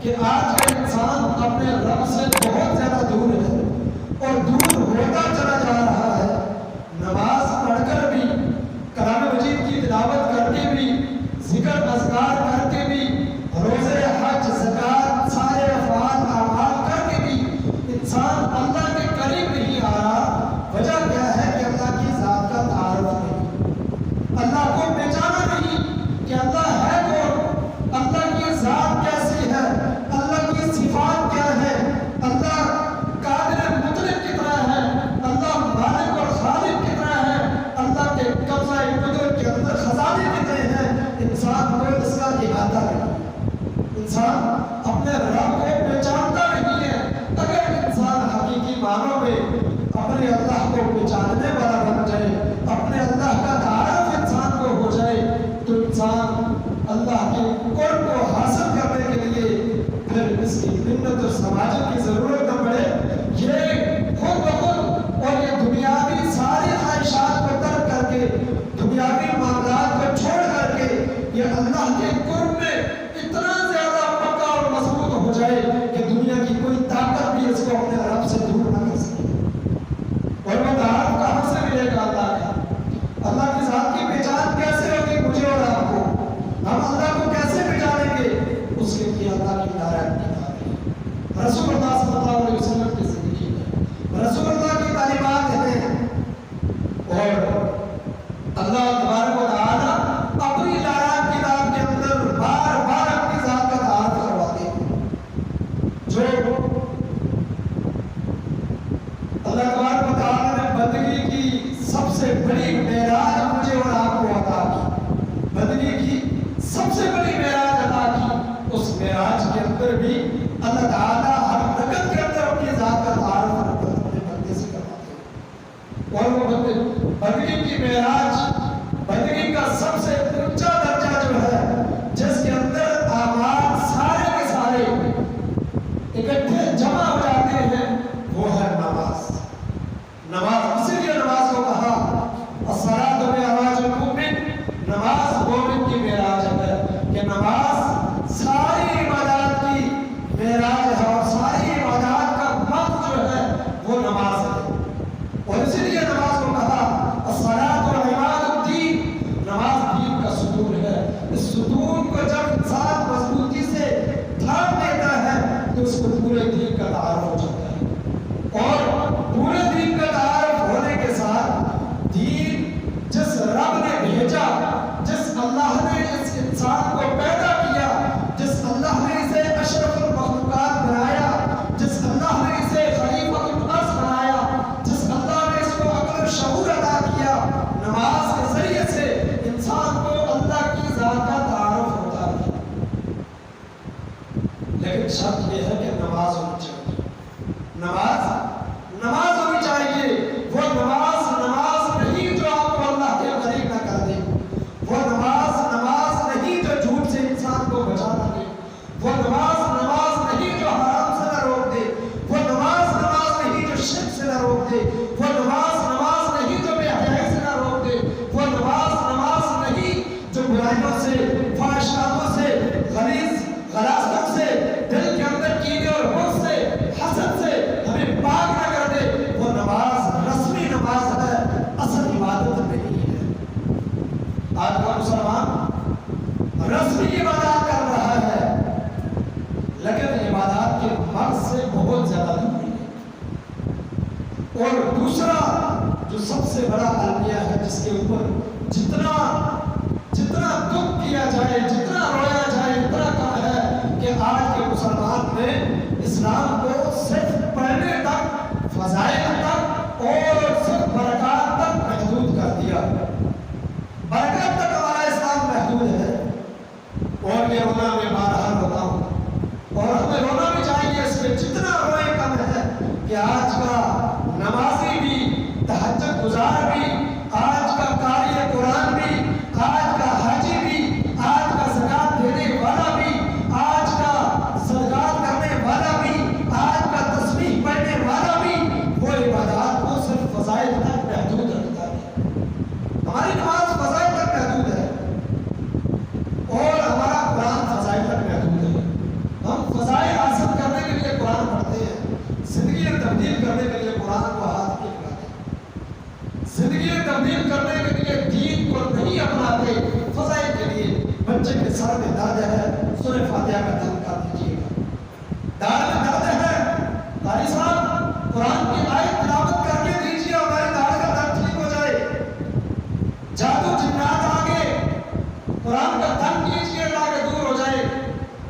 کہ آج کا انسان اپنے رب سے بہت زیادہ دور ہے اور دور ہوتا چلا جا رہا ہے. نماز پڑھ کر بھی، کلام مجید کی تلاوت کر کے بھی، ذکر اذکار کر کے بھی، روزے حج زکوٰۃ سارے افعال اعمال کر کے بھی انسان اللہ کے قریب نہیں آ رہا. وجہ کیا ہے کہ اللہ کی ذات کا تعارف نہیں، اللہ کو پہچانا نہیں کہ اللہ ہے کون، اللہ کی ذات کیسی ہے، اللہ کی صفات کیا ہے، اللہ قادر مطلق کتنا ہے، اللہ مالک اور خالق کتنا ہے، اللہ کے قبضہ قدرت کے اندر خزانے کتنے ہیں. انسان کو اس کا احاطہ نہیں، انسان اپنے رب کو پہچانتا نہیں ہے. اگر انسان حقیقی معنوں میں اپنے اللہ کو پہچاننے والا بن جائے، اپنے اللہ کا تعارف انسان کو ہو جائے، تو انسان اللہ کے قرب کو حاصل کرنے کے لیے پھر اس کی منت اور سماجت کی ضرورت نہ پڑے. یہ خود بخود اور یہ دنیاوی ساری خواہشات کو ترک کر کے، دنیاوی معاملات کو چھوڑ کر کے یہ اللہ کے قرب میں اتنا زیادہ پکا اور مضبوط ہو جائے کہ دنیا کی کوئی طاقت بھی اس کو اپنے رب سے دور نہ کر سکے. اور وہ تعارف کہاں سے ملے گا اللہ کا؟ اللہ کی ذات کی پہچان کیسے ہوگی مجھے اور آپ کو؟ ہم اللہ کو کیسے پہچانیں گے؟ اس کے لیے اللہ کی ڈائریکٹ کتاب ہے، رسول اللہ صلی اللہ علیہ وسلم کی زندگی ہے، رسول اللہ کی تعلیمات ہیں. اور اللہ تبارک و تعالیٰ اپنی ڈائریکٹ کتاب کے اندر بار بار اپنی ذات کا تعارف کرواتے ہیں. جو اللہ تبارک و تعالیٰ نے بندگی کی سب سے بڑی معراج مجھے اور آپ کو عطا کی، بندگی کی سب سے بڑی معراج عطا کی، اس معراج کے اندر بھی اللہ تعالیٰ ہر رکعت کے اندر اپنی ذات کا تعارف اپنے بندے سے کرواتے ہیں. اور وہ بندگی کی معراج، بندگی کا سب سے اونچا درجہ جو ہے، جس کے اندر اعمال سارے کے سارے اکٹھے جمع ہو جاتے ہیں، وہ ہے نماز. نماز، اسی لیے نماز کو کہا الصلاۃ معراج المؤمن، نماز مومن کی معراج ہے. کہ نماز ساری عبادات کی معراج ہے اور ساری عبادات کا مقصد جو ہے وہ نماز ہے. اور اسی لیے نماز کو کہا الصلاۃ عماد الدین، نماز دین کا ستون ہے. اس ستون کو جب انسان مضبوطی سے تھام لیتا ہے تو اس کو پورے دین کا تعارف ہو جاتا ہے. اور پورے دین کا تعارف ہونے کے ساتھ دین جس رب نے بھیجا، جس اللہ نے اس انسان کو پیدا کیا، جس اللہ نے اسے اشرف المخلوقات بنایا، جس اللہ نے اسے خلیفۃ الارض بنایا، جس اللہ نے اس کو عقل و شعور عطا کیا، نماز کے ذریعے سے انسان کو اللہ کی ذات کا تعارف ہوتا ہے. لیکن شرط یہ ہے کہ نماز ہونی چاہیے. نماز ہونی چاہیے. وہ نماز نہیں جو آپ کو اللہ کے قریب نہ کر دے، وہ نماز نہیں جو جھوٹ سے انسان کو بچا دے، وہ نماز نہیں جو حرام سے نہ روک دے، وہ نماز نہیں جو شرک سے نہ روک دے، وہ نماز نہیں جو بے حیائی سے نہ روک دے، وہ نماز نہیں جو برائیوں سے، فحش کاموں سے، غلاظتوں سے، دل کے اندر کینے اور حسد سے، حسد سے ہمیں پاک نہ کر دے. وہ نماز رسمی نماز ہے، اصل عبادت نہیں ہے. آج کا مسلمان رسمی عبادات کر رہا ہے لیکن عبادات کے مقصد سے بہت زیادہ دوری ہے. اور دوسرا جو سب سے بڑا المیہ ہے، جس کے اوپر جتنا دکھ کیا جائے، جتنا رویا جائے اتنا کم ہے کہ آج کے مسلمان نے اسلام کو صرف پڑھنے تک، فضائل تک اور صرف برکات تک محدود کر دیا. برکات تک ہمارا اسلام محدود ہے. اور یہ رونا میں بارہا روتا ہوں اور ہمیں رونا بھی چاہیے. اس میں جتنا روئے کم ہے کہ آج کا نمازی بھی، تہجد گزار بھی، آج کا قاری قرآن بھی، آج کا حاجی بھی، آج کا زکوٰۃ دینے والا بھی، آج کا صدقات کرنے والا بھی، آج کا تسبیح پڑھنے والا بھی، وہ فضائل حاصل کرنے کے لیے قرآن پڑھتے ہیں، زندگی تبدیل کرنے کے لیے قرآن کو ہاتھ نہیں اٹھاتے، زندگی تبدیل کرنے کے لیے دین کو نہیں اپناتے، فضائل کے لیے بچے کے سر میں درد ہے، سورہ فاتحہ کا درد کر دیجیے گا، دار میں درد ہے، قاری صاحب قرآن کی آیت تلاوت کر کے دیجیے، ہماری دار کا درد ٹھیک ہو جائے، جادو جنات آگے قرآن کا تن کیجیے تاکہ دور ہو جائے،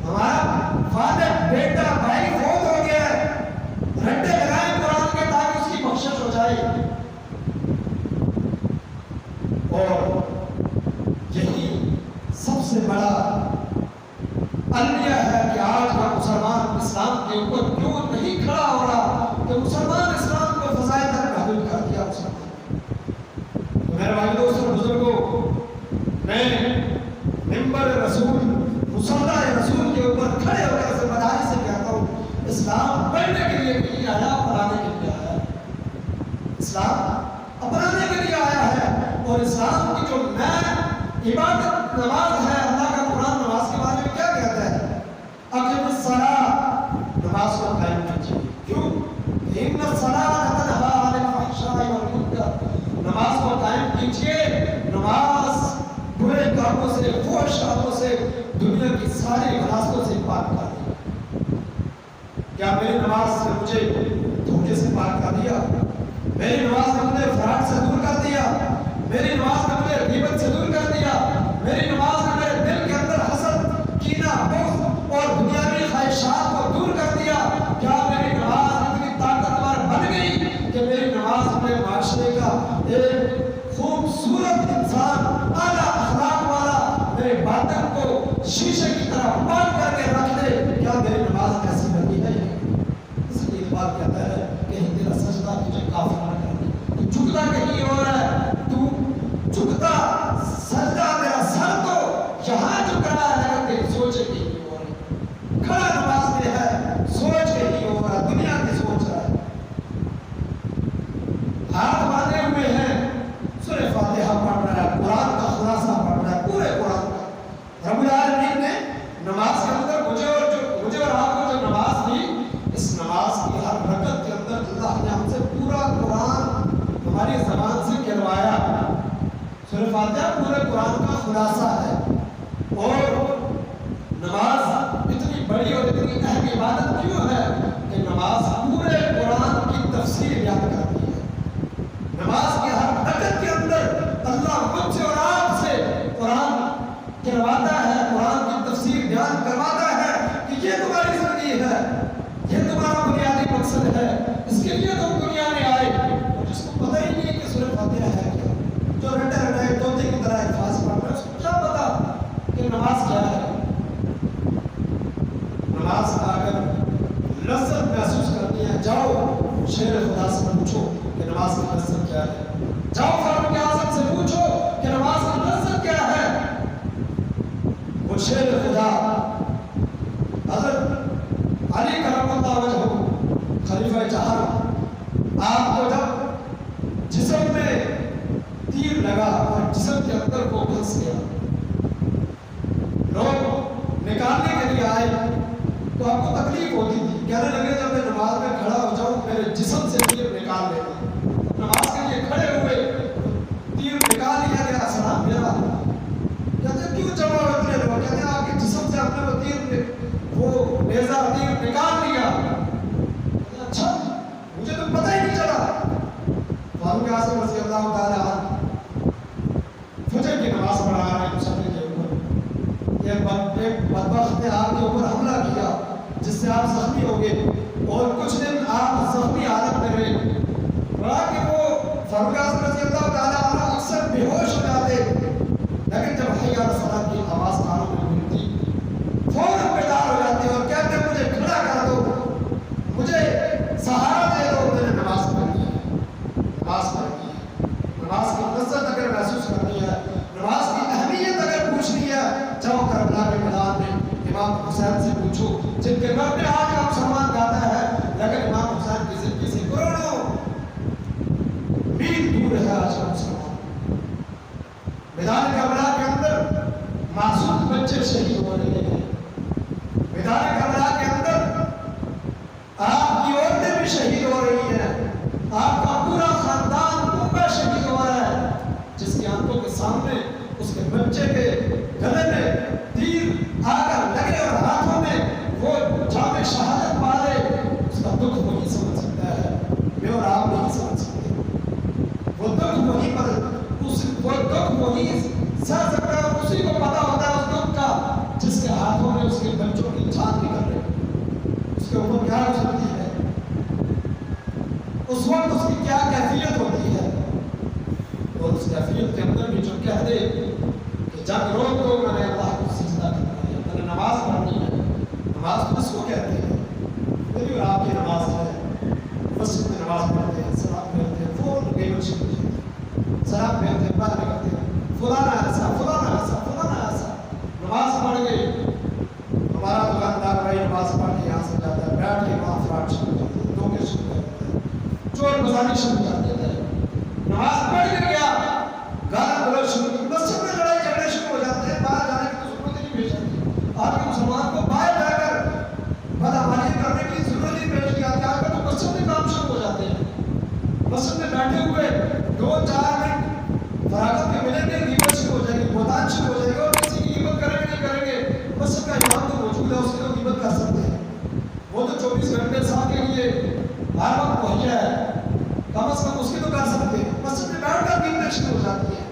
ہمارا والد بیٹا بھائی فوت ہو گیا ہے، رٹے لگائیں قرآن کے تاکہ اس کی بخشش ہو جائے، اور یہی سب سے بڑا المیہ ہے کہ آج کا مسلمان اسلام کے اوپر کیوں نہیں کھڑا ہو رہا، کہ مسلمان اسلام کو فضائل تک محدود کر دیا مسلمان۔ تو میرے بھائی دوستوں بزرگوں، میں ممبر رسول مصلی رسول کے اوپر کھڑے ہو کر ذمہ داری سے کہتا ہوں، اسلام پڑھنے کے لیے نہیں آیا، اپنانے کے لیے آیا ہے، اسلام اپنانے کے لیے آیا ہے، اور اسلام کی جو نئی عبادت نماز ہے، اللہ کا قرآن نماز کے بارے میں کیا کہتا ہے؟ اقم الصلاۃ، نماز کو قائم کیجیے، کیوں؟ ان الصلاۃ تنہی عن الفحشاء والمنکر، نماز کو قائم کیجیے، نماز برے کاموں سے، فحش کاموں سے، دنیا کی ساری غلاظتوں سے پاک کر دیا۔ کیا میری نماز نے مجھے دھوکے سے پاک کر دیا؟ میری نماز نے مجھے فراڈ سے دور کر دیا؟ میری نماز نے مجھے غیبت سے دور کر دیا؟ میری نماز نے میرے دل کے اندر حسد، کینہ، بغض اور دنیاوی خواہشات کو دور کر دیا؟ کیا میری نماز اتنی طاقتور بن گئی کہ میری نماز اپنے معاشرے کا ایک خوبصورت انسان، اعلیٰ اخلاق والا، میرے باطن کو شیشے کی طرح بند کر کے رکھ دے؟ کیا میری نماز ایسی بنی ہے؟ اس لیے بات کہتا ہے کہ تیرا سجدہ تجھے کافر نہ کر دے، تو جھکتا کہیں اور ہے، تو جھکتا سجدہ تیرا سر تو یہاں جھک رہا ہے، لیکن تیری سوچ کہیں اور ہے، کھڑا نماز میں ہے، سوچ کہیں اور ہے، دنیا کی سوچ رہا ہے، ہاتھ باندھے ہوئے ہیں، سورہ فاتحہ پڑھ رہا ہے، قرآن کا خلاصہ پڑھ رہا ہے، پورے قرآن کا۔ رب العالمین نے نماز کے اندر مجھے اور آپ کو جو نماز دی، اس نماز کی ہر رکعت کے اندر اللہ نے ہم سے پورا قرآن ہماری زبان سے کہلوایا۔ سورہ فاتحہ پورے قرآن کا خلاصہ ہے، اور نماز اتنی بڑی اور اتنی اہم عبادت کیوں ہے کہ نماز پورے قرآن کی تفسیر بیان کرتی ہے۔ نماز کی ہر رکعت کے اندر اللہ مجھ سے اور آپ سے قرآن کہلواتا ہے، قرآن کی تفسیر بیان کرواتا ہے کہ یہ تمہاری زندگی ہے، یہ تمہارا بنیادی مقصد ہے، اس کے لیے تم دنیا میں آئے۔ اور جس کو پتہ ہی نہیں کہ سورہ فاتحہ ہے کیا، جو رٹے رٹے طوطے کی طرح الفاظ پڑھ رہا ہے، اس کو کیا پتا کہ نماز کیا ہے؟ نماز کا اگر لذت محسوس کرنی ہے، جاؤ شیر خدا سے پوچھو کہ نماز کی لذت کیا ہے، جاؤ فاروق اعظم سے پوچھو کہ نماز کی لذت کیا ہے۔ وہ شیر خدا حضرت علی کرم اللہ وجہہ خلیفہ جہاں، آپ کو جب جسم میں تیر لگا اور جسم کے اندر کو پھنس گیا، لوگ نکالنے کے لیے آئے تو آپ کو تکلیف ہوتی تھی، کہنے لگے جب میں نماز میں کھڑا ہو جاؤں میرے جسم سے تیر نکال لینا، نماز کے لیے کھڑے ہوئے، تیر نکال لیا گیا، سلام میرا، کہتے کیوں جمع ہوتے ہیں لوگ؟ کہتے ہیں آپ کے جسم سے آپ نے وہ تیر، وہ نیزہ تیر نکال لیا۔ اچھا مجھے تو پتہ ہی نہیں چلا۔ فاروق اعظم رضی اللہ تعالیٰ عنہ فجر کی نماز پڑھا رہے ہیں مصلی کے اوپر، ایک بدبخت نے آپ کے اوپر حملہ کیا جس سے آپ زخمی ہو گئے، اور کچھ دن آپ زخمی حالت میں رہے، بڑا کہ وہ فاروق اعظم رضی اللہ تعالیٰ عنہ اکثر بے ہوش ہو جاتے، لیکن جب حی علی الصلاۃ کی آواز کانوں میں گونجتی فوراً بیدار ہو جاتے اور کہتے ہیں مجھے کھڑا کر دو، مجھے سہارا دے دو، میں نے نماز پڑھنی ہے، نماز پڑھنی ہے۔ نماز کی لذت اگر محسوس کرنی ہے، نماز کی اہمیت اگر پوچھنی ہے، جاؤ کربلا کے میدان میں امام حسین سے پوچھو، جن کے گھر میں آج کا مسلمان جاتا ہے لیکن کے اوپر کیا گزرتی ہے، اس وقت اس کی کیا کیفیت ہوتی ہے، اور اس کیفیت کے اندر بھی جو کہہ دے کہ جب روز کو میں نے اللہ کو سجدہ کرنا ہے، میں نے نماز پڑھنی ہے، نماز تو اس کو کہتے ہیں، میری اور آپ کی نماز ہے، مسجد میں نماز پڑھتے ہیں، سلام پھیرتے ہیں، فون گئی بچی ہوتی ہے، سلام پھیرتے ہیں، بات کرتے ہیں، فلانا ایسا فلانا ایسا فلانا ایسا، نماز پڑھ گئی، ہمارا دکاندار بھائی نماز پڑھ کے یہاں سے جاتا ہے، بیٹھ کے وہاں فراڈ شروع کر دیتا ہے، دھوکے شروع کر دیتا ہے، چور بازاری شروع کر دیتا ہے، نماز پڑھ کے گیا گانا بلوچ شروع کی، مسجد میں لڑائی جھگڑے شروع ہو جاتے ہیں، باہر جانے کی تو ضرورت ہی نہیں پیش آتی، آج کے مسلمان کو باہر جا کر بدعمالی کرنے کی ضرورت ہی پیش نہیں آتی، آج کل تو مسجد میں کام شروع ہو جاتے ہیں، مسجد میں بیٹھے ہوئے 2-4 منٹ فراغت کے ملیں گے، غیبت شروع ہو جائے گی، بہتان شروع ہو جائے گی، اور کسی کی غیبت کریں گے نہیں کریں گے، مسجد کا امام تو موجود ہے، اس کی تو غیبت کر سکتے ہیں، وہ تو 24 گھنٹے صاحب کے لیے ہر وقت مہیا ہے، کم از کم اس کی تو کر سکتے ہیں، مسجد میں بیٹھ کر غیبتیں شروع ہو جاتی ہیں۔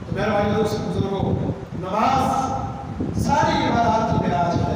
تو میرے بھائی دوست بزرگوں، نماز ساری عبادات کی معراج ہے،